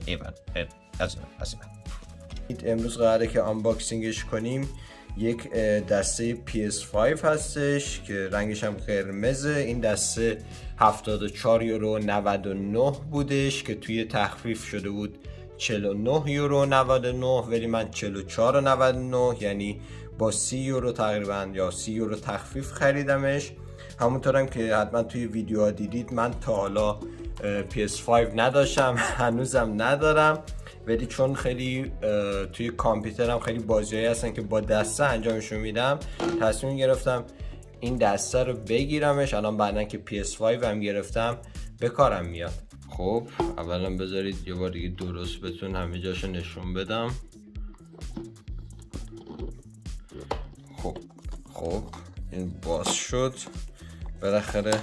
ایوان از امروز قراره که آنباکسینگش کنیم. یک دسته PS5 هستش که رنگش هم قرمزه. این دسته 74 یورو 99 بودش که توی تخفیف شده بود 49 یورو 99، ولی من 44 و 99 یعنی با 30 یورو تقریبا یا 30 یورو تخفیف خریدمش. همونطورم که حتما توی ویدیوها دیدید من تا حالا PS5 نداشتم، هنوزم ندارم، ولی چون خیلی توی کامپیوترم خیلی بازیایی هستن که با دسته انجامشون میدم، تصمیم گرفتم این دسته رو بگیرمش. الان بعدن که PS5 هم گرفتم به کارم میاد. خب اولا بذارید یه بار دیگه درست بتون همه جاشو نشون بدم. خب این باز شد بالاخره.